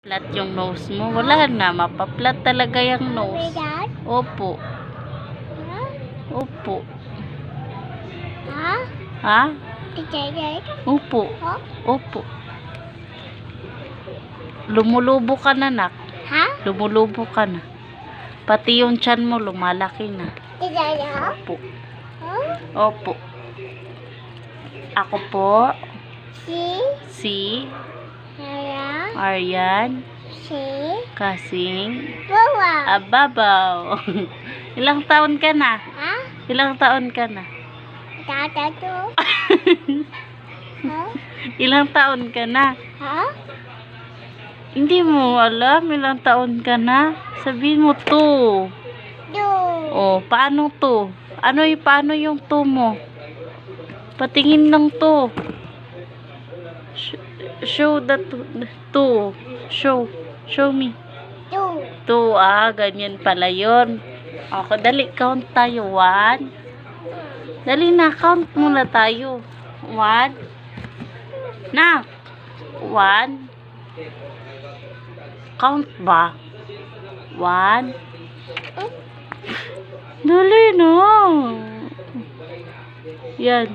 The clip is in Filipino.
Flat yung nose mo. Wala na. Mapaplat talaga yung nose. Opo. Opo. Ha? Opo. Opo. Lumulubo ka na, nak. Lumulubo ka na. Pati yung tiyan mo lumalaki na. Opo. Opo. Ako po. Si Aryan Kasing Ababaw. Ilang taon ka na? Ilang taon ka na? Ilang taon ka na? Hindi mo alam ilang taon ka na? Sabihin mo to. Oh, paano to? Paano yung to mo? Patingin lang to. Show the two. Show me. Two. Ganyan pala yun. Okay, dali, count tayo. 1. Dali na, count muna tayo. 1. Na. 1. Count ba? 1. Dali na. Yan.